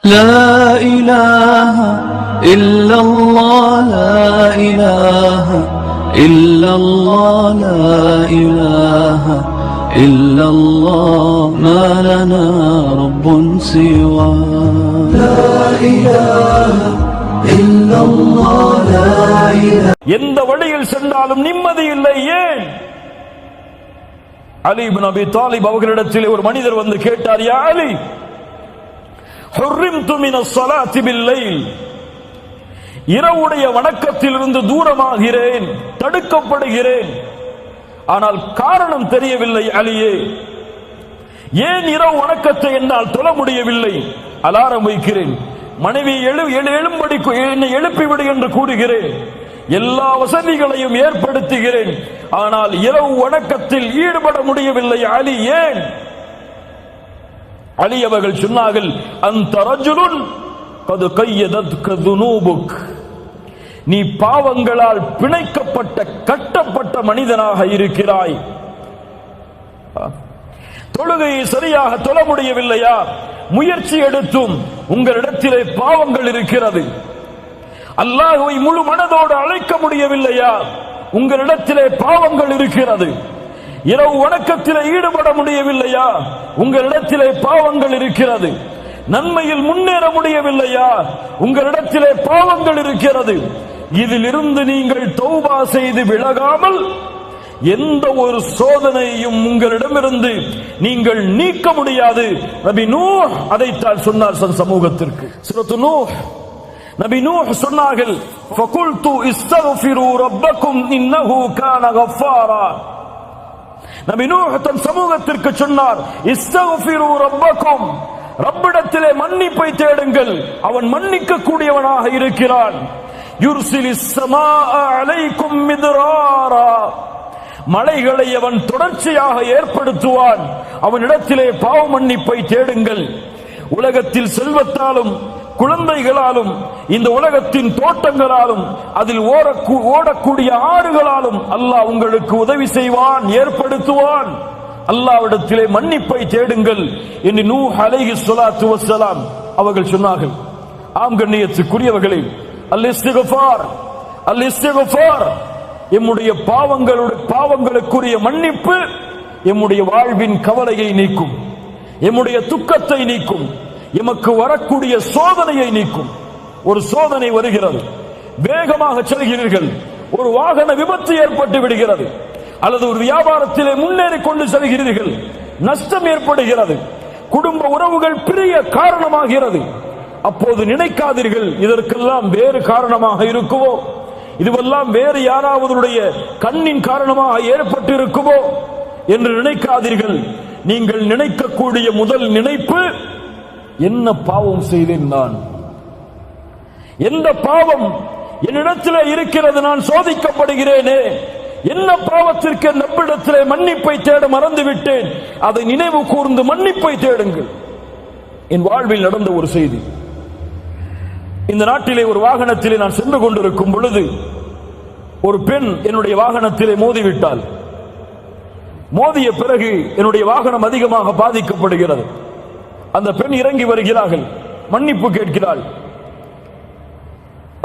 لا إله إلا الله لا إله إلا الله لا إله إلا الله ما لنا رب سوى لا إله إلا الله لا إله. எந்த வழியில் சென்றாலும் நிம்மதி இல்லை. ஏன்? அலி இப்னு அபி தாலிப் அவர்களிடத்தில் ஒரு மனிதர் வந்து கேட்டார், யா அலி, ஹுர்ரிம்து மினஸ் ஸலாத்தி பில்-லைல், இரவுடைய வணக்கத்திலிருந்து தூரமாகிறேன், தடுக்கப்படுகிறேன். ஆனால் காரணம் தெரியவில்லை அலியே. ஏன் இரவு வணக்கத்தை என்னால் தொழ முடியவில்லை? அலாரம் வைக்கிறேன், மனைவி எழும்படி என்னை எழுப்பிவிடு என்று கூறுகிறேன், எல்லா வசதிகளையும் ஏற்படுத்துகிறேன், ஆனால் இரவு வணக்கத்தில் ஈடுபட முடியவில்லை அலி. ஏன்? அலி அவர்கள் சொன்னார்கள், அந்த ரஜுலுன் கது கையதத்க துனூபுக், நீ பாவங்களால் பிணைக்கப்பட்ட கட்டப்பட்ட மனிதனாக இருக்கிறாய். தொழுகையை சரியாக தொழ முடியவில்லையா? முயற்சி எடுத்தும் உங்களிடத்திலே பாவங்கள் இருக்கிறது. அல்லாஹ்வை முழு மனதோடு அழைக்க முடியவில்லையா? உங்களிடத்திலே பாவங்கள் இருக்கிறது. இரவு வணக்கத்திலே ஈடுபட முடியவில்லையா? உங்களிடத்திலே பாவங்கள் இருக்கிறது. நன்மையில் முன்னேற முடியவில்லையா? உங்களிடத்திலே பாவங்கள் இருக்கிறது. இதிலிருந்து நீங்கள் தௌபா செய்து விலகாமல் எந்த ஒரு சோதனையும் உங்களிடமிருந்து நீங்கள் நீக்க முடியாது. நபி நூஹ் அதைத்தான் சொன்னார் சமூகத்திற்கு. சூரத்து நூஹ், நபி நூஹ் சொன்னார்கள், ஃபகுல்து இஸ்தக்ஃபிரு ரப்பக்கும் இன்னஹு கான கஃபாரா. நபி நூஹ் தன் சமூகத்திற்கு சொன்னார், இஸ்தக்ஃபிரு ரப்பக்கும், ரப்பிடத்திலே மன்னிப்பை தேடுங்கள், அவன் மன்னிக்க கூடியவனாக இருக்கிறான். யுர்சிலிஸ் ஸமாஅ அலைக்கும் மித்ராரா, மலைகளை அவன் தொடர்ச்சியாக ஏற்படுத்துவான். அவனிடத்திலே பாவ மன்னிப்பை தேடுங்கள். உலகத்தில் செல்வத்தாலும் குழந்தைகளாலும் இந்த உலகத்தின் தோட்டங்களாலும் அதில் ஓடக்கூடிய ஆறுகளாலும் அல்லாஹ் உங்களுக்கு உதவி செய்வான், ஏற்படுத்துவான். அல்லாஹ்விடத்திலே மன்னிப்பை தேடுங்கள் என்று நூஹ் அலைஹிஸ்ஸலாத்து வஸ்ஸலாம் அவர்கள் சொன்னார்கள். ஆம் கண்ணியத்துக்குரியவர்களே, அல் இஸ்திக்ஃபார், அல் இஸ்திக்ஃபார், எம்முடைய பாவங்களுக்குரிய மன்னிப்பு எம்முடைய வாழ்வின் கவலையை நீக்கும், எம்முடைய துக்கத்தை நீக்கும், எமக்கு வரக்கூடிய சோதனையை நீக்கும். ஒரு சோதனை வருகிறது, வேகமாக செல்கிறீர்கள், ஒரு வாகன விபத்து ஏற்பட்டு விடுகிறது, அல்லது ஒரு வியாபாரத்திலே முன்னேறி கொண்டு செல்கிறீர்கள், நஷ்டம் ஏற்படுகிறது, குடும்ப உறவுகள் பிரிய காரணமாகிறது. அப்போது நினைக்காதீர்கள் இதற்கெல்லாம் வேறு காரணமாக இருக்குமோ, இதுவெல்லாம் வேறு யாராவதுடைய கண்ணின் காரணமாக ஏற்பட்டு இருக்குமோ என்று நினைக்காதீர்கள். நீங்கள் நினைக்கக்கூடிய முதல் நினைப்பு, என்ன பாவம் செய்தேன் நான், எந்த பாவம் என்னிடத்திலே இருக்கிறது, நான் சோதிக்கப்படுகிறேனே, என்ன பாவத்திற்கு நம்மிடத்திலே மன்னிப்பை தேட மறந்துவிட்டேன், அதை நினைவு கூர்ந்து மன்னிப்பை தேடுங்கள். என் வாழ்வில் நடந்த ஒரு செய்தி. இந்த நாட்டிலே ஒரு வாகனத்திலே நான் சென்று கொண்டிருக்கும் பொழுது ஒரு பெண் என்னுடைய வாகனத்திலே மோதிவிட்டாள். மோதிய பிறகு என்னுடைய வாகனம் அதிகமாக பாதிக்கப்படுகிறது. அந்த பெண் இறங்கி வருகிறார்கள், மன்னிப்பு கேட்கிறாள்.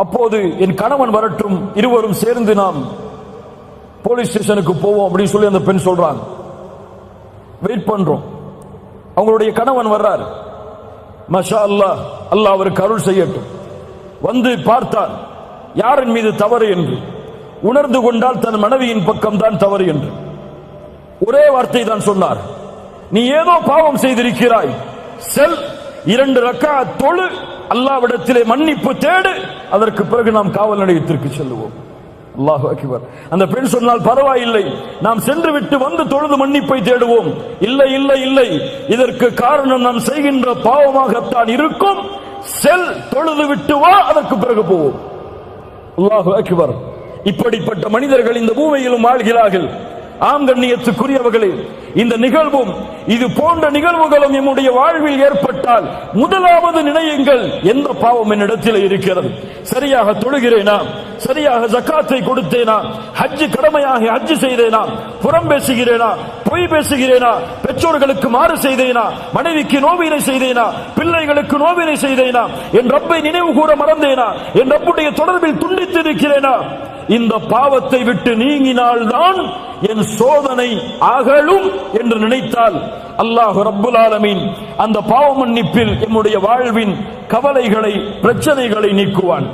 அப்போது என் கணவன் வரட்டும், இருவரும் சேர்ந்து நாம் போலீஸ் ஸ்டேஷனுக்கு போவோம் அப்படின்னு சொல்லி அந்த பெண் சொல்றாங்க. வெயிட் பண்றோம். அவங்களுடைய கணவன் வர்றார். மாஷா அல்லாஹ், அல்லாஹ் அவருக்கு அருள் செய்யட்டும். வந்து பார்த்தார் யாரின் மீது தவறு என்று. உணர்ந்து கொண்டால் தன் மனைவியின் பக்கம் தான் தவறு என்று. ஒரே வார்த்தை தான் சொன்னார், நீ ஏதோ பாவம் செய்திருக்கிறாய், செல் 2 ரக்காத் தொழு, அல்லாஹ்விடத்திலே மன்னிப்பு தேடு, அதற்கு பிறகு நாம் காவல் நிலையத்திற்கு செல்லுவோம். அல்லாஹு அக்பர். அந்த பெண் சொன்னால், பரவாயில்லை, நாம் சென்று விட்டு வந்து தொழுது மன்னிப்பை தேடுவோம். இல்லை இல்லை இல்லை, இதற்கு காரணம் நாம் செய்கின்ற பாவமாகத்தான் இருக்கும். செல், தொழுது விட்டு வா, அதற்கு பிறகு போவோம். அல்லாஹு அக்பர். இப்படிப்பட்ட மனிதர்கள் இந்த பூமியிலும் வாழ்கிறார்கள். ஆம் கண்ணியத்துக்குரியவர்களே, இந்த நிகழ்வும் இது போன்ற நிகழ்வுகளும் நம்முடைய வாழ்வில் ஏற்பட்டால் முதலாவது நினையுங்கள், எந்த பாவம் என்னிடத்தில் இருக்கிறது? சரியாக தொழுகிறேனா? சரியாக ஜக்காத்தை கொடுத்தேனா? ஹஜ் கடமையாக ஹஜ் செய்தேனா? புறம் பேசுகிறேனா? பொய் பேசுகிறேனா? பெற்றோர்களுக்கு மாறு செய்தேனா? மனைவிக்கு நோவினை செய்தேனா? பிள்ளைகளுக்கு நோவினை செய்தேனா? என் ரப்பை நினைவு கூற மறந்தேனா? என் ரப்புடைய தொடர்பில் துண்டித்து இருக்கிறேனா? இந்த பாவத்தை விட்டு நீங்கினால்தான் என் சோதனை அகலும் என்று நினைத்தால் அல்லாஹ் ரப்புல் ஆலமீன் அந்த பாவ மன்னிப்பில் நம்முடைய வாழ்வின் கவலைகளை, பிரச்சனைகளை நீக்குவான்.